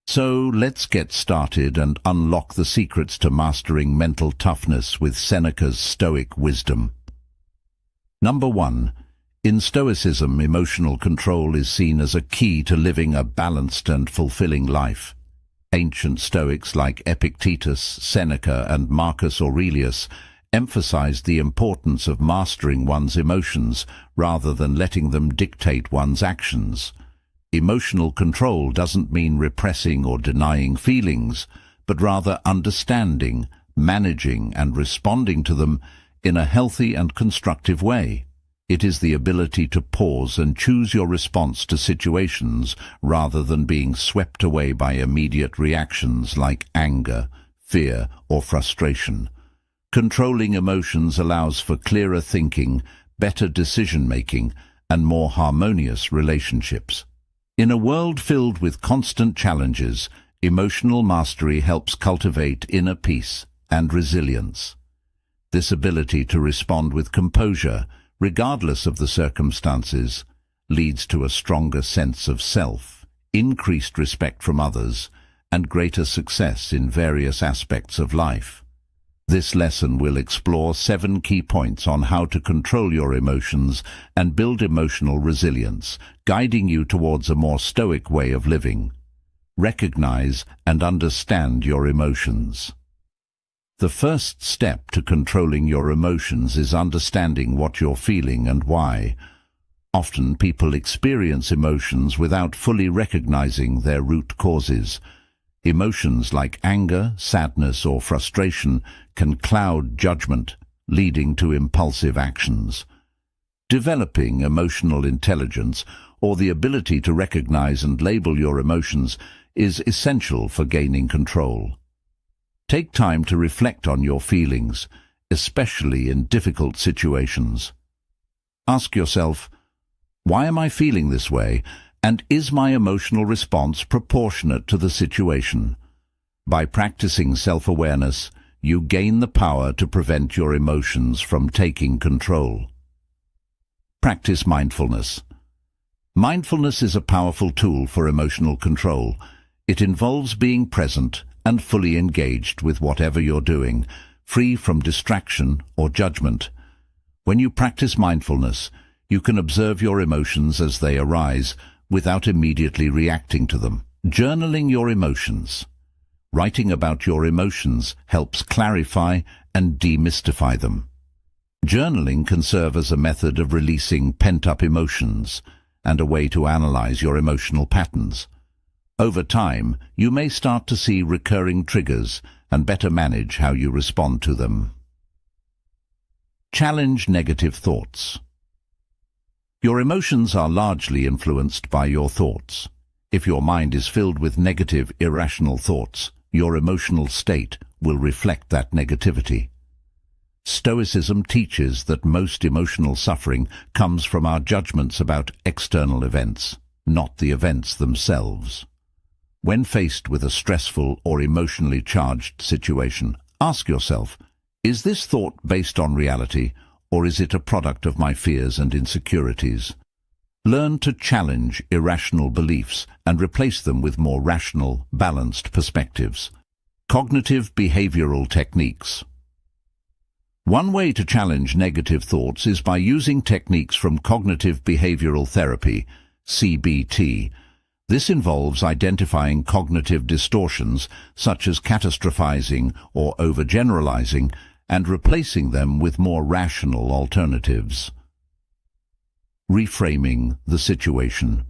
So let's get started and unlock the secrets to mastering mental toughness with Seneca's Stoic wisdom. Number 1. In Stoicism, emotional control is seen as a key to living a balanced and fulfilling life. Ancient Stoics like Epictetus, Seneca, and Marcus Aurelius emphasized the importance of mastering one's emotions rather than letting them dictate one's actions. Emotional control doesn't mean repressing or denying feelings, but rather understanding, managing, and responding to them in a healthy and constructive way. It is the ability to pause and choose your response to situations rather than being swept away by immediate reactions like anger, fear, or frustration. Controlling emotions allows for clearer thinking, better decision-making, and more harmonious relationships. In a world filled with constant challenges, emotional mastery helps cultivate inner peace and resilience. This ability to respond with composure, regardless of the circumstances, leads to a stronger sense of self, increased respect from others, and greater success in various aspects of life. This lesson will explore 7 key points on how to control your emotions and build emotional resilience, guiding you towards a more stoic way of living. Recognize and understand your emotions. The first step to controlling your emotions is understanding what you're feeling and why. Often people experience emotions without fully recognizing their root causes. Emotions like anger, sadness, or frustration can cloud judgment, leading to impulsive actions. Developing emotional intelligence, or the ability to recognize and label your emotions, is essential for gaining control. Take time to reflect on your feelings, especially in difficult situations. Ask yourself, why am I feeling this way? And is my emotional response proportionate to the situation? By practicing self-awareness, you gain the power to prevent your emotions from taking control. Practice mindfulness. Mindfulness is a powerful tool for emotional control. It involves being present and fully engaged with whatever you're doing, free from distraction or judgment. When you practice mindfulness, you can observe your emotions as they arise, without immediately reacting to them. Journaling your emotions. Writing about your emotions helps clarify and demystify them. Journaling can serve as a method of releasing pent-up emotions and a way to analyze your emotional patterns. Over time, you may start to see recurring triggers and better manage how you respond to them. Challenge negative thoughts. Your emotions are largely influenced by your thoughts. If your mind is filled with negative, irrational thoughts, your emotional state will reflect that negativity. Stoicism teaches that most emotional suffering comes from our judgments about external events, not the events themselves. When faced with a stressful or emotionally charged situation, ask yourself, is this thought based on reality, or is it a product of my fears and insecurities? Learn to challenge irrational beliefs and replace them with more rational, balanced perspectives. Cognitive behavioral techniques. One way to challenge negative thoughts is by using techniques from cognitive behavioral therapy, CBT. This involves identifying cognitive distortions, such as catastrophizing or overgeneralizing, and replacing them with more rational alternatives. Reframing the situation.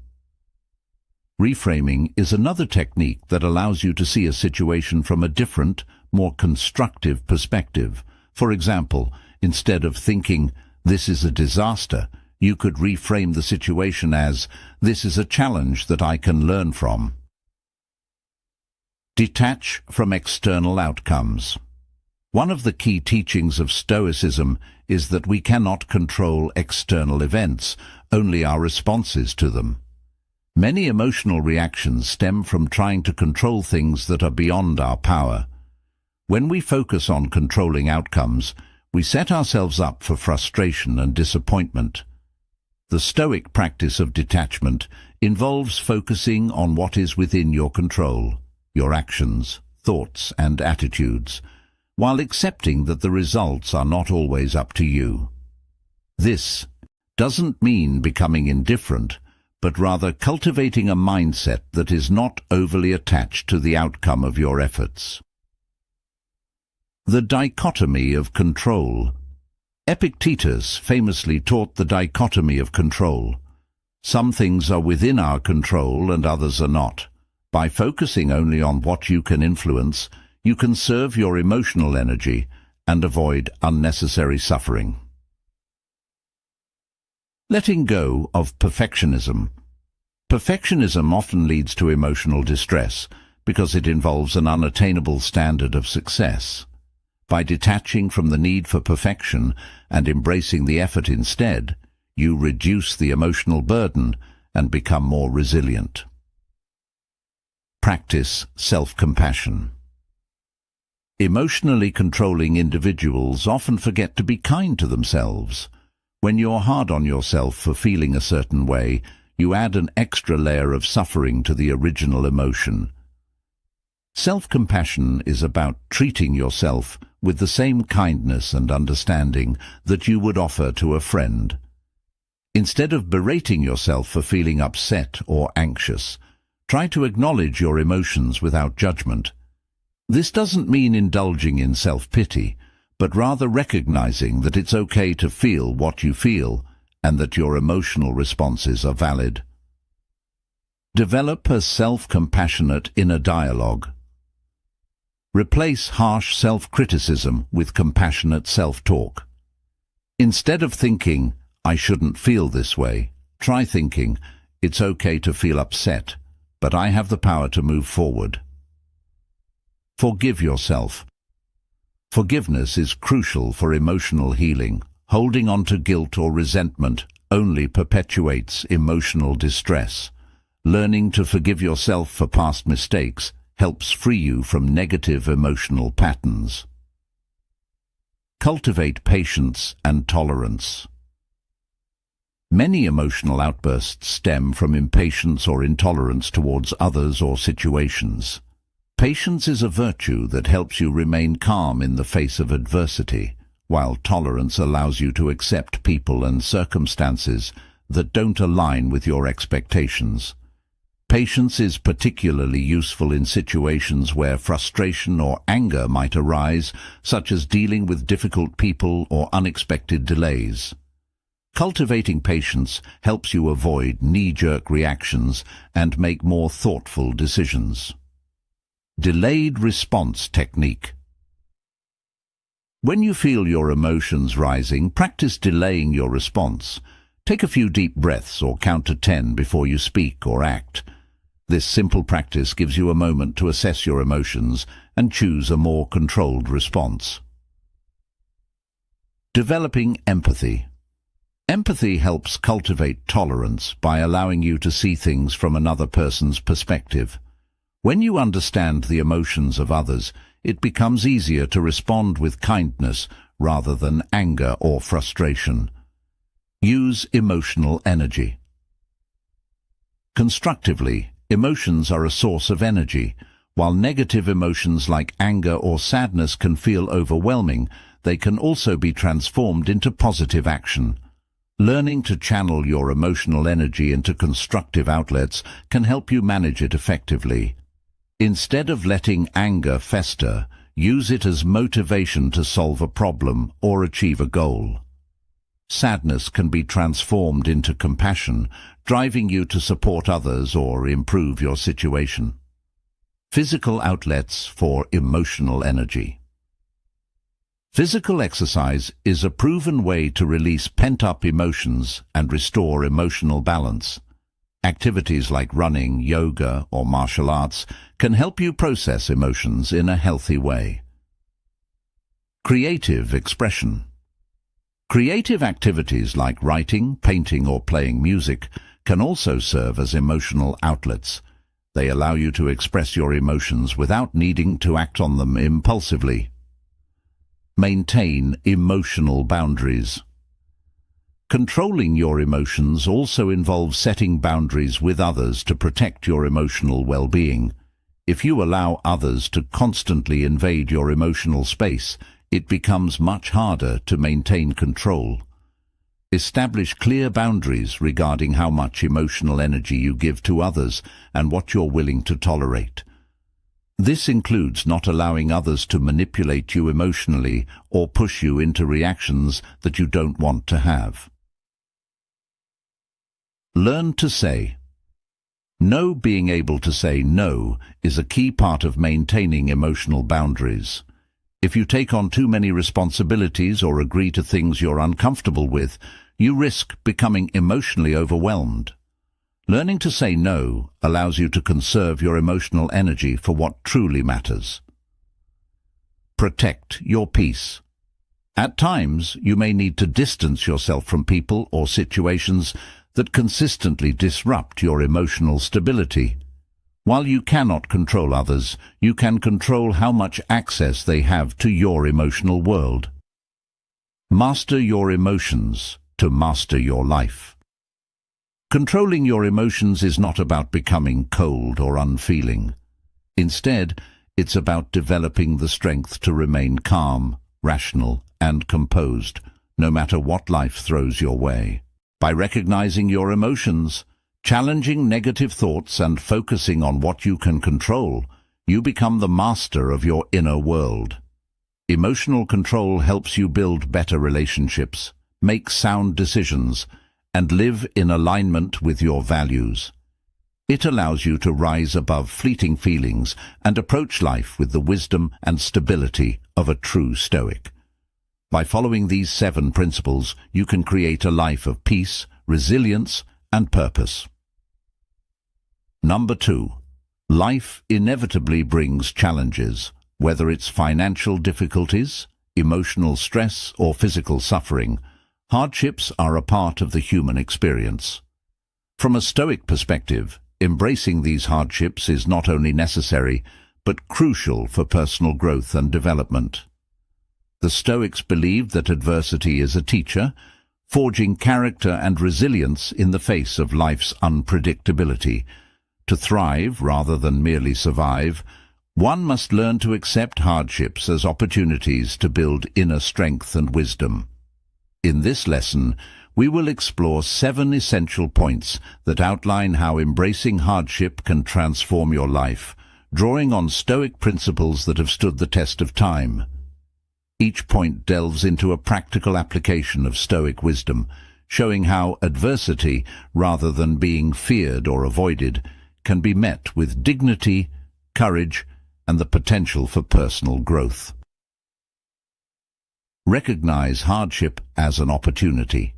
Reframing is another technique that allows you to see a situation from a different, more constructive perspective. For example, instead of thinking, "This is a disaster," you could reframe the situation as, "This is a challenge that I can learn from." Detach from external outcomes. One of the key teachings of Stoicism is that we cannot control external events, only our responses to them. Many emotional reactions stem from trying to control things that are beyond our power. When we focus on controlling outcomes, we set ourselves up for frustration and disappointment. The Stoic practice of detachment involves focusing on what is within your control. your actions, thoughts and attitudes, while accepting that the results are not always up to you. This doesn't mean becoming indifferent, but rather cultivating a mindset that is not overly attached to the outcome of your efforts. The dichotomy of control. Epictetus famously taught the dichotomy of control. Some things are within our control and others are not. By focusing only on what you can influence, you conserve your emotional energy and avoid unnecessary suffering. Letting go of perfectionism. Perfectionism often leads to emotional distress because it involves an unattainable standard of success. By detaching from the need for perfection and embracing the effort instead, you reduce the emotional burden and become more resilient. Practice self-compassion. Emotionally controlling individuals often forget to be kind to themselves. When you're hard on yourself for feeling a certain way, you add an extra layer of suffering to the original emotion. Self-compassion is about treating yourself with the same kindness and understanding that you would offer to a friend. Instead of berating yourself for feeling upset or anxious, try to acknowledge your emotions without judgment. This doesn't mean indulging in self-pity, but rather recognizing that it's okay to feel what you feel and that your emotional responses are valid. Develop a self-compassionate inner dialogue. Replace harsh self-criticism with compassionate self-talk. Instead of thinking, "I shouldn't feel this way," try thinking, "It's okay to feel upset, but I have the power to move forward." Forgive yourself. Forgiveness is crucial for emotional healing. Holding on to guilt or resentment only perpetuates emotional distress. Learning to forgive yourself for past mistakes helps free you from negative emotional patterns. Cultivate patience and tolerance. Many emotional outbursts stem from impatience or intolerance towards others or situations. Patience is a virtue that helps you remain calm in the face of adversity, while tolerance allows you to accept people and circumstances that don't align with your expectations. Patience is particularly useful in situations where frustration or anger might arise, such as dealing with difficult people or unexpected delays. Cultivating patience helps you avoid knee-jerk reactions and make more thoughtful decisions. Delayed response technique. When you feel your emotions rising, practice delaying your response. Take a few deep breaths or count to 10 before you speak or act. This simple practice gives you a moment to assess your emotions and choose a more controlled response. Developing empathy. Empathy helps cultivate tolerance by allowing you to see things from another person's perspective. When you understand the emotions of others, it becomes easier to respond with kindness rather than anger or frustration. Use emotional energy. Constructively, emotions are a source of energy. While negative emotions like anger or sadness can feel overwhelming, they can also be transformed into positive action. Learning to channel your emotional energy into constructive outlets can help you manage it effectively. Instead of letting anger fester, use it as motivation to solve a problem or achieve a goal. Sadness can be transformed into compassion, driving you to support others or improve your situation. Physical outlets for emotional energy. Physical exercise is a proven way to release pent-up emotions and restore emotional balance. Activities like running, yoga, or martial arts can help you process emotions in a healthy way. Creative expression. Creative activities like writing, painting, or playing music can also serve as emotional outlets. They allow you to express your emotions without needing to act on them impulsively. Maintain emotional boundaries. Controlling your emotions also involves setting boundaries with others to protect your emotional well-being. If you allow others to constantly invade your emotional space, it becomes much harder to maintain control. Establish clear boundaries regarding how much emotional energy you give to others and what you're willing to tolerate. This includes not allowing others to manipulate you emotionally or push you into reactions that you don't want to have. Learn to say no. Being able to say no is a key part of maintaining emotional boundaries. If you take on too many responsibilities or agree to things you're uncomfortable with, you risk becoming emotionally overwhelmed. Learning to say no allows you to conserve your emotional energy for what truly matters. Protect your peace. At times, you may need to distance yourself from people or situations that consistently disrupt your emotional stability. While you cannot control others, you can control how much access they have to your emotional world. Master your emotions to master your life. Controlling your emotions is not about becoming cold or unfeeling. Instead, it's about developing the strength to remain calm, rational, and composed, no matter what life throws your way. By recognizing your emotions, challenging negative thoughts, and focusing on what you can control, you become the master of your inner world. Emotional control helps you build better relationships, make sound decisions, and live in alignment with your values. It allows you to rise above fleeting feelings and approach life with the wisdom and stability of a true Stoic. By following these 7 principles, you can create a life of peace, resilience, and purpose. Number 2. Life inevitably brings challenges, whether it's financial difficulties, emotional stress, or physical suffering. Hardships are a part of the human experience. From a Stoic perspective, embracing these hardships is not only necessary, but crucial for personal growth and development. The Stoics believed that adversity is a teacher, forging character and resilience in the face of life's unpredictability. To thrive rather than merely survive, one must learn to accept hardships as opportunities to build inner strength and wisdom. In this lesson, we will explore 7 essential points that outline how embracing hardship can transform your life, drawing on Stoic principles that have stood the test of time. Each point delves into a practical application of Stoic wisdom, showing how adversity, rather than being feared or avoided, can be met with dignity, courage, and the potential for personal growth. Recognize hardship as an opportunity.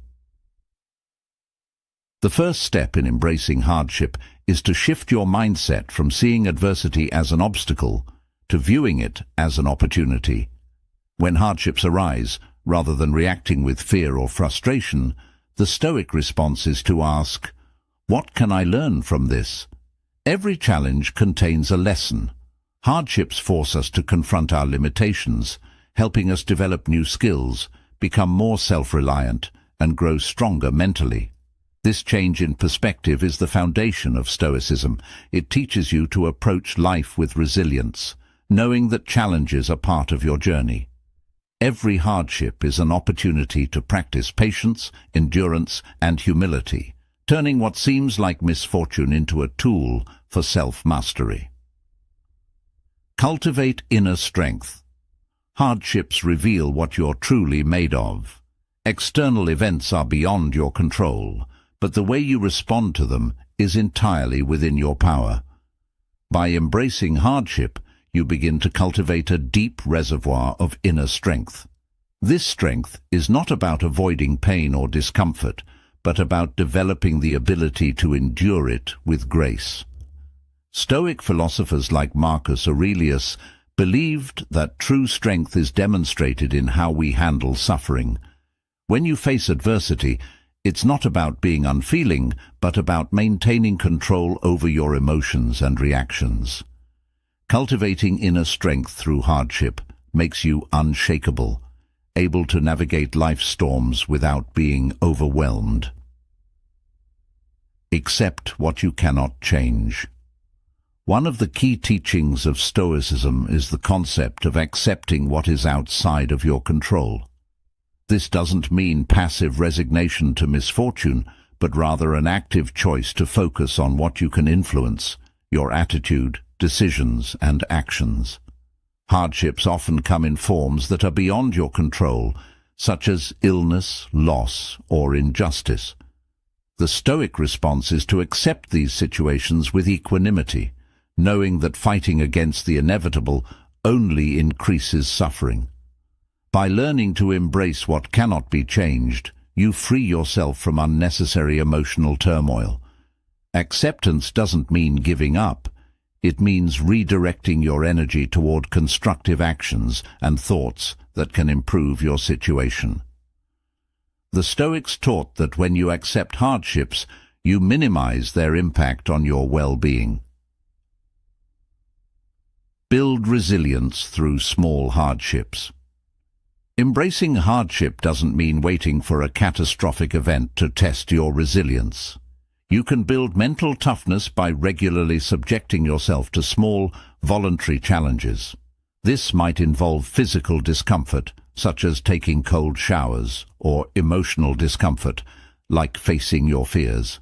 The first step in embracing hardship is to shift your mindset from seeing adversity as an obstacle to viewing it as an opportunity. When hardships arise, rather than reacting with fear or frustration, the Stoic response is to ask, "What can I learn from this?" Every challenge contains a lesson. Hardships force us to confront our limitations, helping us develop new skills, become more self-reliant, and grow stronger mentally. This change in perspective is the foundation of Stoicism. It teaches you to approach life with resilience, knowing that challenges are part of your journey. Every hardship is an opportunity to practice patience, endurance, and humility, turning what seems like misfortune into a tool for self-mastery. Cultivate inner strength. Hardships reveal what you're truly made of. External events are beyond your control, but the way you respond to them is entirely within your power. By embracing hardship, you begin to cultivate a deep reservoir of inner strength. This strength is not about avoiding pain or discomfort, but about developing the ability to endure it with grace. Stoic philosophers like Marcus Aurelius believed that true strength is demonstrated in how we handle suffering. When you face adversity, it's not about being unfeeling, but about maintaining control over your emotions and reactions. Cultivating inner strength through hardship makes you unshakable, able to navigate life's storms without being overwhelmed. Accept what you cannot change. One of the key teachings of Stoicism is the concept of accepting what is outside of your control. This doesn't mean passive resignation to misfortune, but rather an active choice to focus on what you can influence, your attitude, decisions, and actions. Hardships often come in forms that are beyond your control, such as illness, loss, or injustice. The Stoic response is to accept these situations with equanimity, knowing that fighting against the inevitable only increases suffering. By learning to embrace what cannot be changed, you free yourself from unnecessary emotional turmoil. Acceptance doesn't mean giving up. It means redirecting your energy toward constructive actions and thoughts that can improve your situation. The Stoics taught that when you accept hardships, you minimize their impact on your well-being. Build resilience through small hardships. Embracing hardship doesn't mean waiting for a catastrophic event to test your resilience. You can build mental toughness by regularly subjecting yourself to small, voluntary challenges. This might involve physical discomfort, such as taking cold showers, or emotional discomfort, like facing your fears.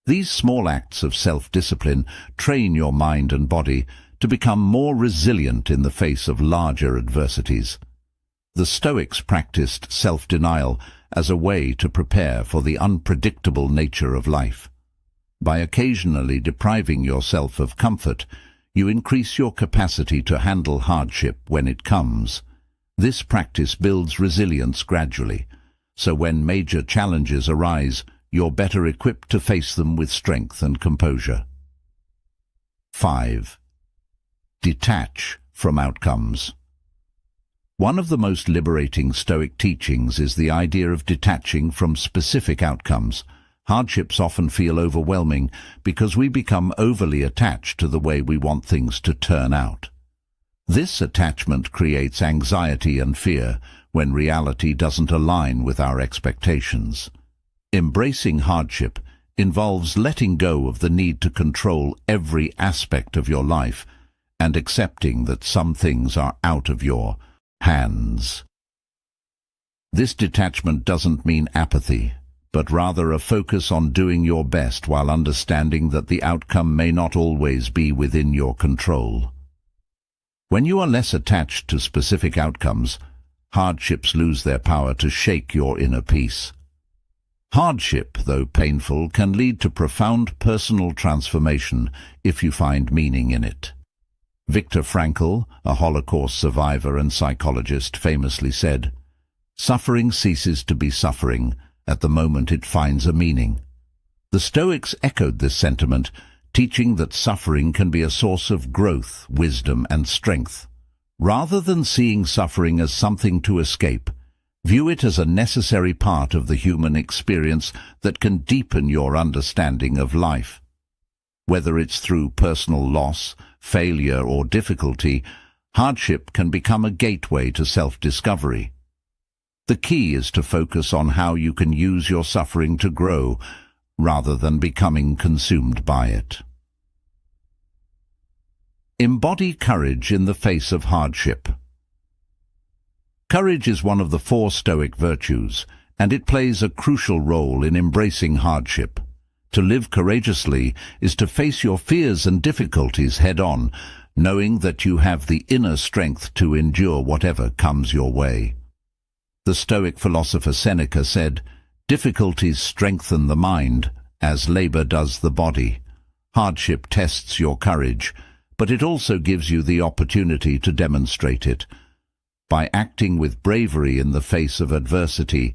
These small acts of self-discipline train your mind and body to become more resilient in the face of larger adversities. The Stoics practiced self-denial as a way to prepare for the unpredictable nature of life. By occasionally depriving yourself of comfort, you increase your capacity to handle hardship when it comes. This practice builds resilience gradually, so when major challenges arise, you're better equipped to face them with strength and composure. 5. Detach from outcomes. One of the most liberating Stoic teachings is the idea of detaching from specific outcomes. Hardships often feel overwhelming because we become overly attached to the way we want things to turn out. This attachment creates anxiety and fear when reality doesn't align with our expectations. Embracing hardship involves letting go of the need to control every aspect of your life and accepting that some things are out of your hands. This detachment doesn't mean apathy, but rather a focus on doing your best while understanding that the outcome may not always be within your control. When you are less attached to specific outcomes, hardships lose their power to shake your inner peace. Hardship, though painful, can lead to profound personal transformation if you find meaning in it. Viktor Frankl, a Holocaust survivor and psychologist, famously said, "Suffering ceases to be suffering at the moment it finds a meaning." The Stoics echoed this sentiment, teaching that suffering can be a source of growth, wisdom, and strength. Rather than seeing suffering as something to escape, view it as a necessary part of the human experience that can deepen your understanding of life. Whether it's through personal loss, failure, or difficulty, hardship can become a gateway to self-discovery. The key is to focus on how you can use your suffering to grow, rather than becoming consumed by it. Embody courage in the face of hardship. Courage is one of the 4 Stoic virtues, and it plays a crucial role in embracing hardship. To live courageously is to face your fears and difficulties head-on, knowing that you have the inner strength to endure whatever comes your way. The Stoic philosopher Seneca said, "Difficulties strengthen the mind, as labor does the body." Hardship tests your courage, but it also gives you the opportunity to demonstrate it. By acting with bravery in the face of adversity,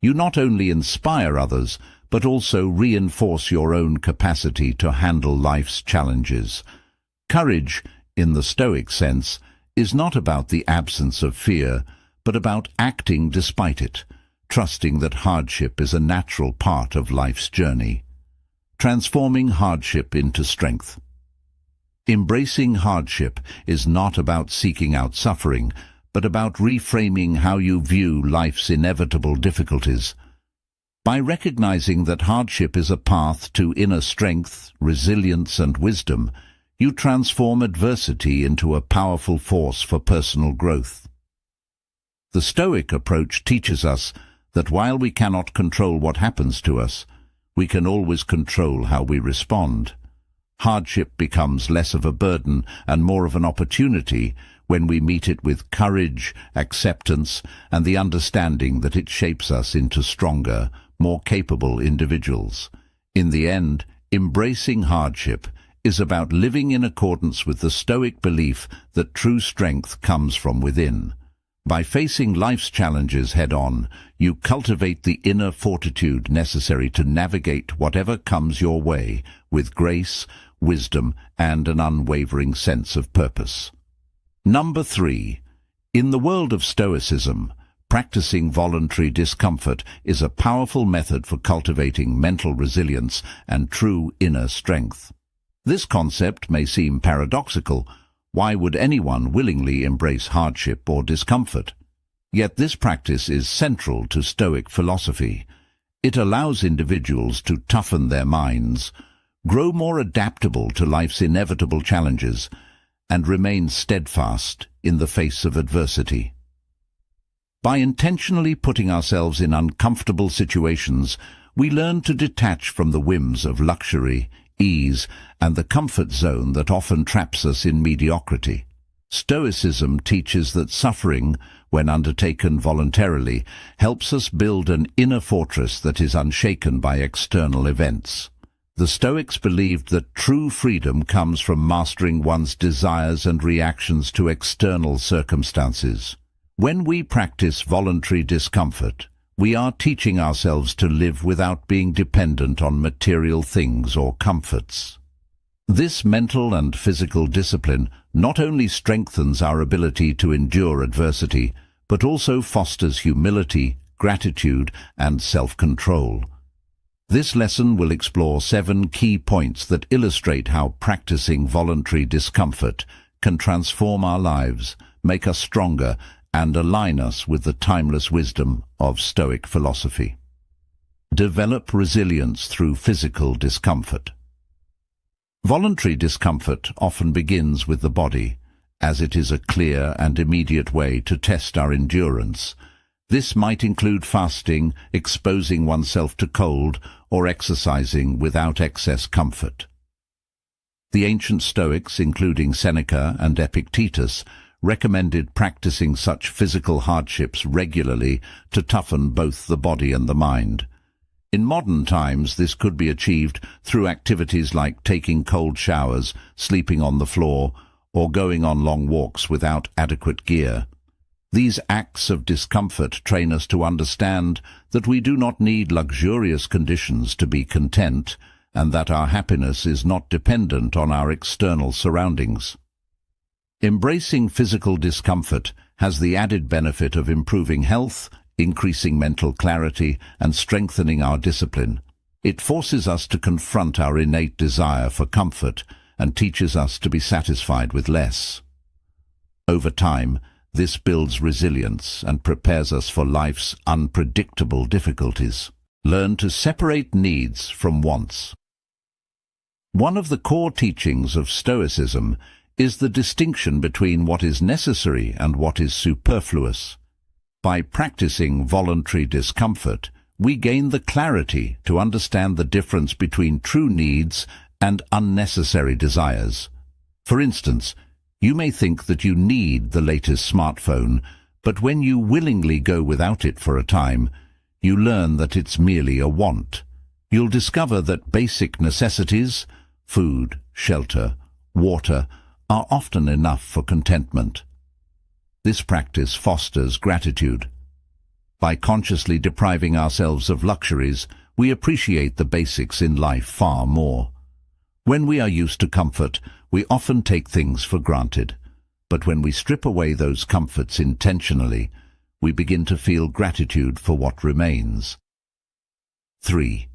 you not only inspire others, but also reinforce your own capacity to handle life's challenges. Courage, in the Stoic sense, is not about the absence of fear, but about acting despite it, trusting that hardship is a natural part of life's journey. Transforming hardship into strength. Embracing hardship is not about seeking out suffering, but about reframing how you view life's inevitable difficulties. By recognizing that hardship is a path to inner strength, resilience, and wisdom, you transform adversity into a powerful force for personal growth. The Stoic approach teaches us that while we cannot control what happens to us, we can always control how we respond. Hardship becomes less of a burden and more of an opportunity when we meet it with courage, acceptance, and the understanding that it shapes us into stronger, more capable individuals. In the end, embracing hardship is about living in accordance with the Stoic belief that true strength comes from within. By facing life's challenges head-on, you cultivate the inner fortitude necessary to navigate whatever comes your way with grace, wisdom, and an unwavering sense of purpose. Number 3. In the world of Stoicism, practicing voluntary discomfort is a powerful method for cultivating mental resilience and true inner strength. This concept may seem paradoxical. Why would anyone willingly embrace hardship or discomfort? Yet this practice is central to Stoic philosophy. It allows individuals to toughen their minds, grow more adaptable to life's inevitable challenges, and remain steadfast in the face of adversity. By intentionally putting ourselves in uncomfortable situations, we learn to detach from the whims of luxury, ease, and the comfort zone that often traps us in mediocrity. Stoicism teaches that suffering, when undertaken voluntarily, helps us build an inner fortress that is unshaken by external events. The Stoics believed that true freedom comes from mastering one's desires and reactions to external circumstances. When we practice voluntary discomfort, we are teaching ourselves to live without being dependent on material things or comforts. This mental and physical discipline not only strengthens our ability to endure adversity, but also fosters humility, gratitude, and self-control. This lesson will explore 7 key points that illustrate how practicing voluntary discomfort can transform our lives, make us stronger, and align us with the timeless wisdom of Stoic philosophy. Develop resilience through physical discomfort. Voluntary discomfort often begins with the body, as it is a clear and immediate way to test our endurance. This might include fasting, exposing oneself to cold, or exercising without excess comfort. The ancient Stoics, including Seneca and Epictetus, recommended practicing such physical hardships regularly to toughen both the body and the mind. In modern times, this could be achieved through activities like taking cold showers, sleeping on the floor, or going on long walks without adequate gear. These acts of discomfort train us to understand that we do not need luxurious conditions to be content, and that our happiness is not dependent on our external surroundings. Embracing physical discomfort has the added benefit of improving health, increasing mental clarity, and strengthening our discipline. It forces us to confront our innate desire for comfort and teaches us to be satisfied with less. Over time, this builds resilience and prepares us for life's unpredictable difficulties. Learn to separate needs from wants. One of the core teachings of Stoicism is the distinction between what is necessary and what is superfluous. By practicing voluntary discomfort, we gain the clarity to understand the difference between true needs and unnecessary desires. For instance, you may think that you need the latest smartphone, but when you willingly go without it for a time, you learn that it's merely a want. You'll discover that basic necessities, food, shelter, water, are often enough for contentment. This practice fosters gratitude. By consciously depriving ourselves of luxuries, we appreciate the basics in life far more. When we are used to comfort, we often take things for granted. But when we strip away those comforts intentionally, we begin to feel gratitude for what remains. 3.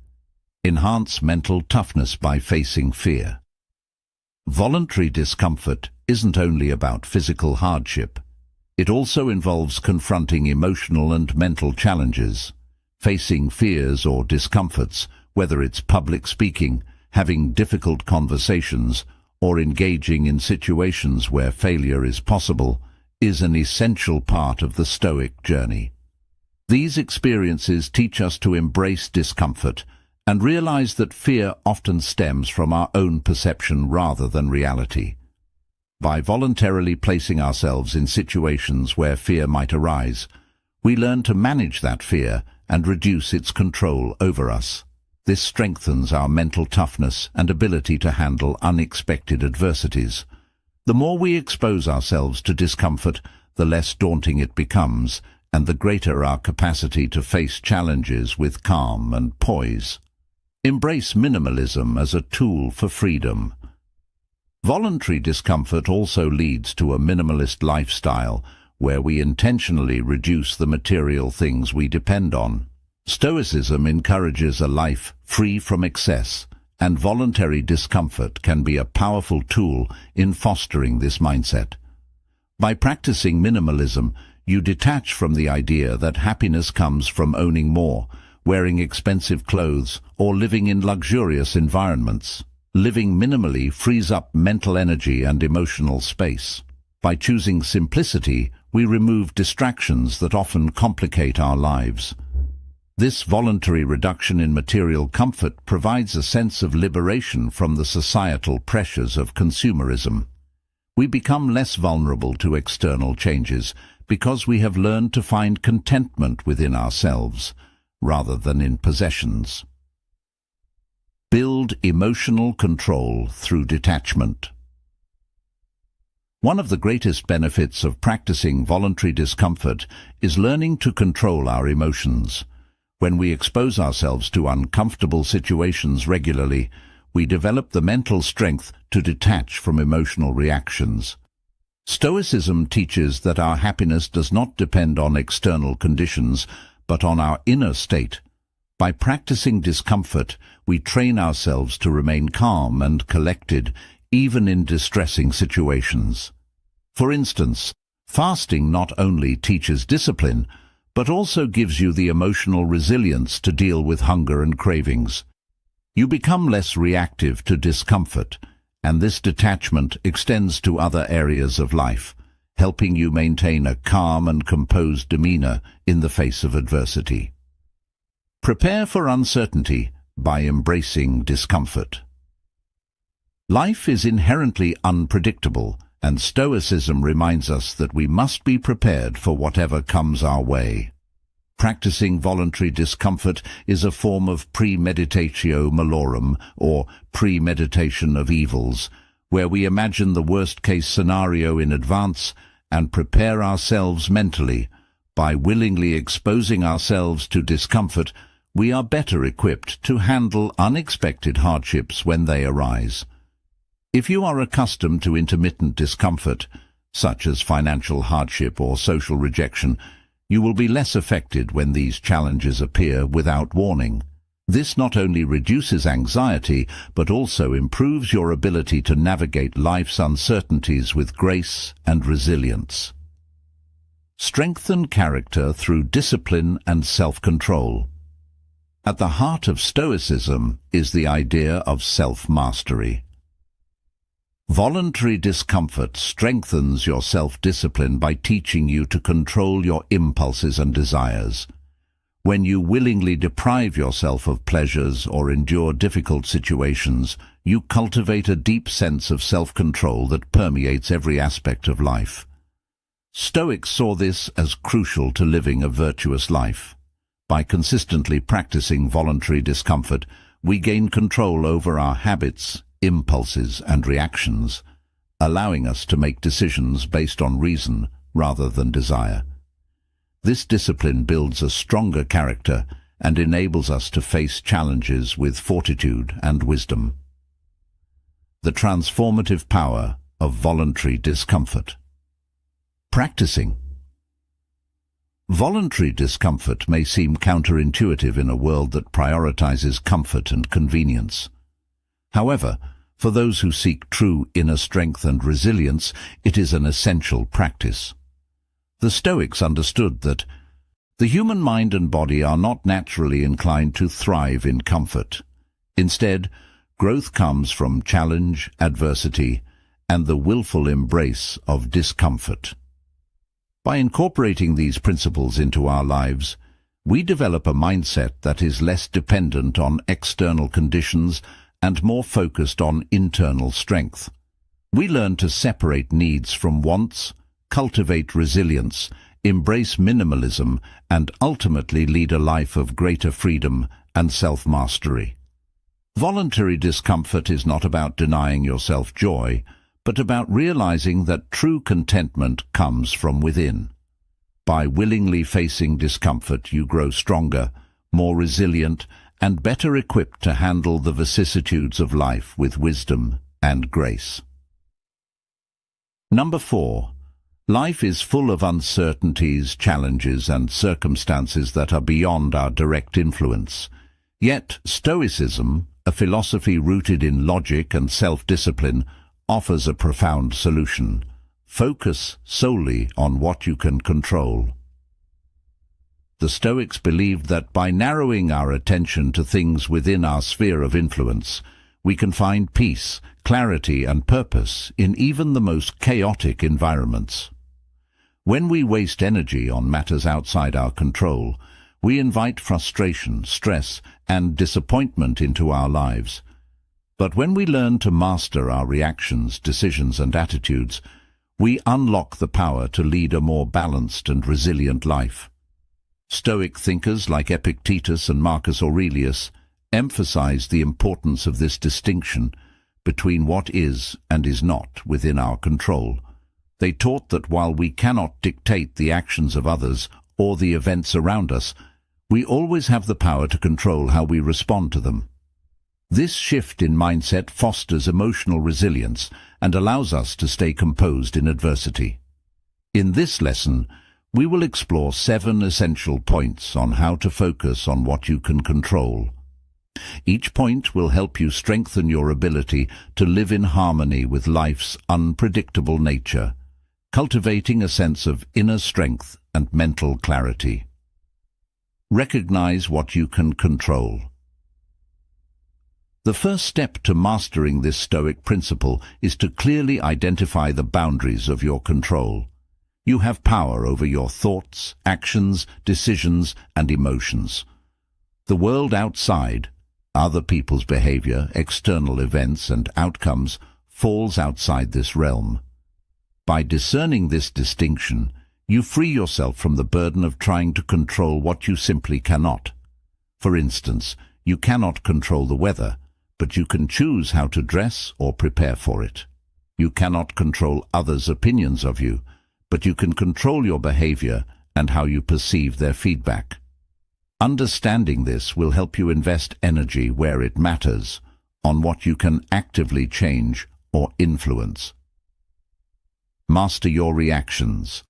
Enhance mental toughness by facing fear. Voluntary discomfort isn't only about physical hardship. It also involves confronting emotional and mental challenges. Facing fears or discomforts, whether it's public speaking, having difficult conversations, or engaging in situations where failure is possible, is an essential part of the Stoic journey. These experiences teach us to embrace discomfort and realize that fear often stems from our own perception rather than reality. By voluntarily placing ourselves in situations where fear might arise, we learn to manage that fear and reduce its control over us. This strengthens our mental toughness and ability to handle unexpected adversities. The more we expose ourselves to discomfort, the less daunting it becomes, and the greater our capacity to face challenges with calm and poise. Embrace minimalism as a tool for freedom. Voluntary discomfort also leads to a minimalist lifestyle, where we intentionally reduce the material things we depend on. Stoicism encourages a life free from excess, and voluntary discomfort can be a powerful tool in fostering this mindset. By practicing minimalism, you detach from the idea that happiness comes from owning more, wearing expensive clothes, or living in luxurious environments. Living minimally frees up mental energy and emotional space. By choosing simplicity, we remove distractions that often complicate our lives. This voluntary reduction in material comfort provides a sense of liberation from the societal pressures of consumerism. We become less vulnerable to external changes because we have learned to find contentment within ourselves, rather than in possessions. Build emotional control through detachment. One of the greatest benefits of practicing voluntary discomfort is learning to control our emotions. When we expose ourselves to uncomfortable situations regularly, we develop the mental strength to detach from emotional reactions. Stoicism teaches that our happiness does not depend on external conditions, but on our inner state. By practicing discomfort, we train ourselves to remain calm and collected, even in distressing situations. For instance, fasting not only teaches discipline, but also gives you the emotional resilience to deal with hunger and cravings. You become less reactive to discomfort, and this detachment extends to other areas of life, helping you maintain a calm and composed demeanor in the face of adversity. Prepare for uncertainty by embracing discomfort. Life is inherently unpredictable, and Stoicism reminds us that we must be prepared for whatever comes our way. Practicing voluntary discomfort is a form of premeditatio malorum, or premeditation of evils, where we imagine the worst-case scenario in advance and prepare ourselves mentally. By willingly exposing ourselves to discomfort, we are better equipped to handle unexpected hardships when they arise. If you are accustomed to intermittent discomfort, such as financial hardship or social rejection, you will be less affected when these challenges appear without warning. This not only reduces anxiety, but also improves your ability to navigate life's uncertainties with grace and resilience. Strengthen character through discipline and self-control. At the heart of Stoicism is the idea of self-mastery. Voluntary discomfort strengthens your self-discipline by teaching you to control your impulses and desires. When you willingly deprive yourself of pleasures or endure difficult situations, you cultivate a deep sense of self-control that permeates every aspect of life. Stoics saw this as crucial to living a virtuous life. By consistently practicing voluntary discomfort, we gain control over our habits, impulses and reactions, allowing us to make decisions based on reason rather than desire. This discipline builds a stronger character and enables us to face challenges with fortitude and wisdom. The transformative power of voluntary discomfort. Practicing. Voluntary discomfort may seem counterintuitive in a world that prioritizes comfort and convenience. However, for those who seek true inner strength and resilience, it is an essential practice. The Stoics understood that the human mind and body are not naturally inclined to thrive in comfort. Instead, Growth comes from challenge, adversity, and the willful embrace of discomfort. By incorporating these principles into our lives, we develop a mindset that is less dependent on external conditions and more focused on internal strength. We learn to separate needs from wants, cultivate resilience, embrace minimalism, and ultimately lead a life of greater freedom and self-mastery. Voluntary discomfort is not about denying yourself joy, but about realizing that true contentment comes from within. By willingly facing discomfort, you grow stronger, more resilient, and better equipped to handle the vicissitudes of life with wisdom and grace. Number 4. Life is full of uncertainties, challenges, and circumstances that are beyond our direct influence. Yet, Stoicism, a philosophy rooted in logic and self-discipline, offers a profound solution. Focus solely on what you can control. The Stoics believed that by narrowing our attention to things within our sphere of influence, we can find peace, clarity, and purpose in even the most chaotic environments. When we waste energy on matters outside our control, we invite frustration, stress, and disappointment into our lives. But when we learn to master our reactions, decisions, and attitudes, we unlock the power to lead a more balanced and resilient life. Stoic thinkers like Epictetus and Marcus Aurelius emphasized the importance of this distinction between what is and is not within our control. They taught that while we cannot dictate the actions of others or the events around us, we always have the power to control how we respond to them. This shift in mindset fosters emotional resilience and allows us to stay composed in adversity. In this lesson, we will explore 7 essential points on how to focus on what you can control. Each point will help you strengthen your ability to live in harmony with life's unpredictable nature, cultivating a sense of inner strength and mental clarity. Recognize what you can control. The first step to mastering this Stoic principle is to clearly identify the boundaries of your control. You have power over your thoughts, actions, decisions, and emotions. The world outside, other people's behavior, external events, and outcomes falls outside this realm. By discerning this distinction, you free yourself from the burden of trying to control what you simply cannot. For instance, you cannot control the weather, but you can choose how to dress or prepare for it. You cannot control others' opinions of you, but you can control your behavior and how you perceive their feedback. Understanding this will help you invest energy where it matters, on what you can actively change or influence. Master your reactions.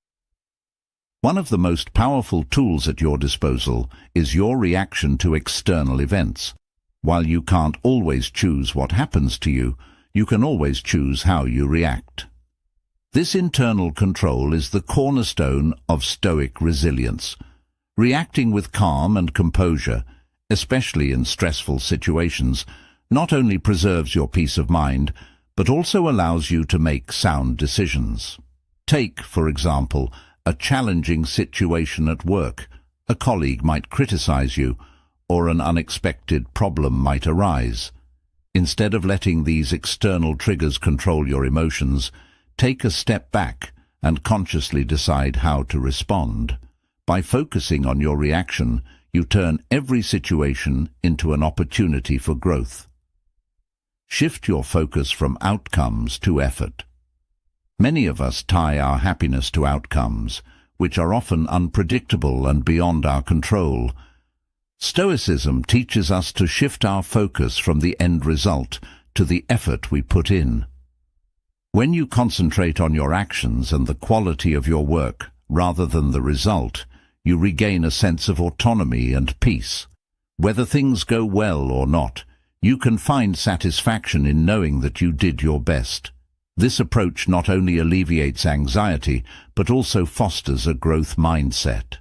One of the most powerful tools at your disposal is your reaction to external events. While you can't always choose what happens to you, you can always choose how you react. This internal control is the cornerstone of Stoic resilience. Reacting with calm and composure, especially in stressful situations, not only preserves your peace of mind, but also allows you to make sound decisions. Take, for example, a challenging situation at work. A colleague might criticize you, or an unexpected problem might arise. Instead of letting these external triggers control your emotions, take a step back and consciously decide how to respond. By focusing on your reaction, you turn every situation into an opportunity for growth. Shift your focus from outcomes to effort. Many of us tie our happiness to outcomes, which are often unpredictable and beyond our control. Stoicism teaches us to shift our focus from the end result to the effort we put in. When you concentrate on your actions and the quality of your work rather than the result, you regain a sense of autonomy and peace. Whether things go well or not, you can find satisfaction in knowing that you did your best. This approach not only alleviates anxiety, but also fosters a growth mindset.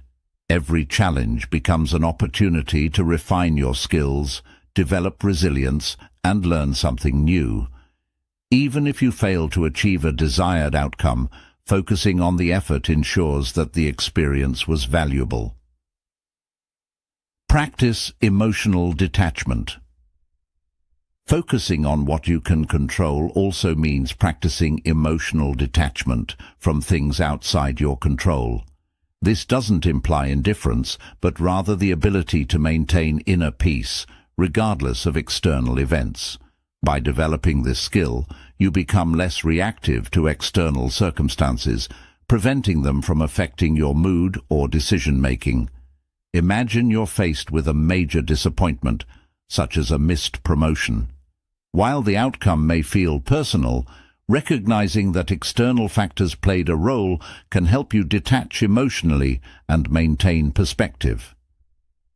Every challenge becomes an opportunity to refine your skills, develop resilience, and learn something new. Even if you fail to achieve a desired outcome, focusing on the effort ensures that the experience was valuable. Practice emotional detachment. Focusing on what you can control also means practicing emotional detachment from things outside your control. This doesn't imply indifference, but rather the ability to maintain inner peace, regardless of external events. By developing this skill, you become less reactive to external circumstances, preventing them from affecting your mood or decision-making. Imagine you're faced with a major disappointment, such as a missed promotion. While the outcome may feel personal, recognizing that external factors played a role can help you detach emotionally and maintain perspective.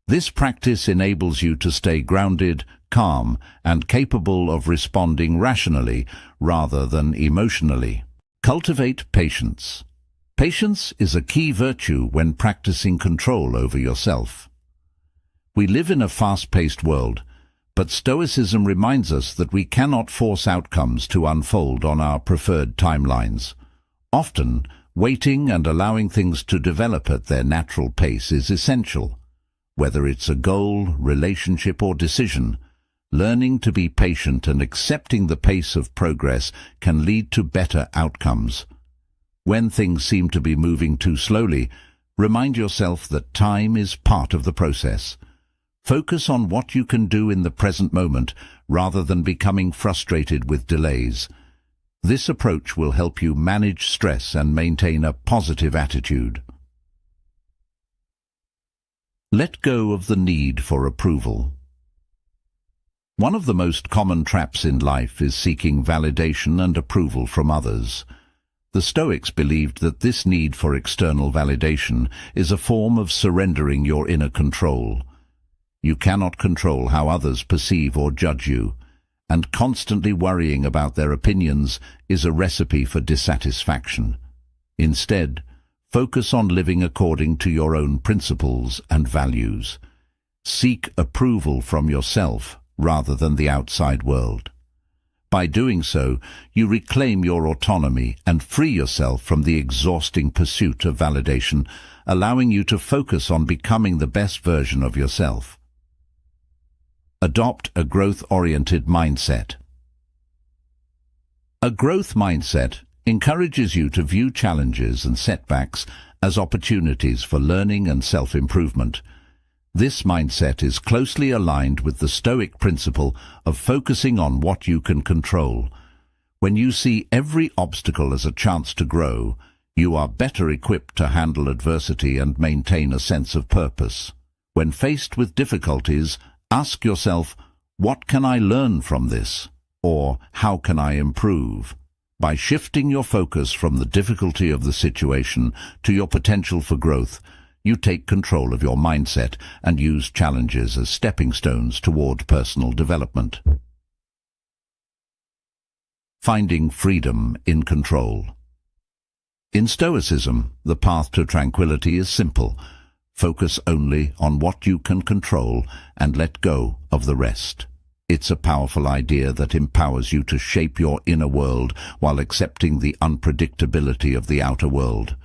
This practice enables you to stay grounded, calm, and capable of responding rationally rather than emotionally. Cultivate patience. Patience is a key virtue when practicing control over yourself. We live in a fast-paced world, but Stoicism reminds us that we cannot force outcomes to unfold on our preferred timelines. Often, waiting and allowing things to develop at their natural pace is essential. Whether it's a goal, relationship, or decision, learning to be patient and accepting the pace of progress can lead to better outcomes. When things seem to be moving too slowly, remind yourself that time is part of the process. Focus on what you can do in the present moment rather than becoming frustrated with delays. This approach will help you manage stress and maintain a positive attitude. Let go of the need for approval. One of the most common traps in life is seeking validation and approval from others. The Stoics believed that this need for external validation is a form of surrendering your inner control. You cannot control how others perceive or judge you, and constantly worrying about their opinions is a recipe for dissatisfaction. Instead, focus on living according to your own principles and values. Seek approval from yourself rather than the outside world. By doing so, you reclaim your autonomy and free yourself from the exhausting pursuit of validation, allowing you to focus on becoming the best version of yourself. Adopt a growth-oriented mindset. A growth mindset encourages you to view challenges and setbacks as opportunities for learning and self-improvement. This mindset is closely aligned with the Stoic principle of focusing on what you can control. When you see every obstacle as a chance to grow, you are better equipped to handle adversity and maintain a sense of purpose. When faced with difficulties, ask yourself, what can I learn from this? Or how can I improve? By shifting your focus from the difficulty of the situation to your potential for growth, you take control of your mindset and use challenges as stepping stones toward personal development. Finding freedom in control. In Stoicism, the path to tranquility is simple. Focus only on what you can control and let go of the rest. It's a powerful idea that empowers you to shape your inner world while accepting the unpredictability of the outer world.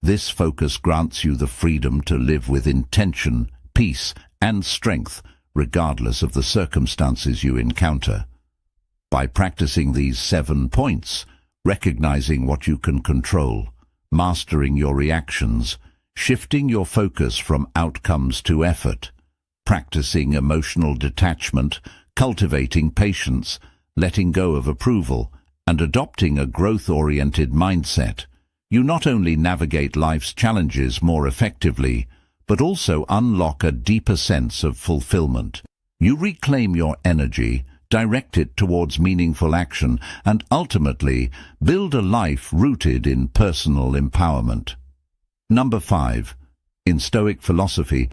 This focus grants you the freedom to live with intention, peace, and strength, regardless of the circumstances you encounter. By practicing these 7 points, recognizing what you can control, mastering your reactions, shifting your focus from outcomes to effort, practicing emotional detachment, cultivating patience, letting go of approval, and adopting a growth-oriented mindset, you not only navigate life's challenges more effectively, but also unlock a deeper sense of fulfillment. You reclaim your energy, direct it towards meaningful action, and ultimately build a life rooted in personal empowerment. Number 5. In Stoic philosophy,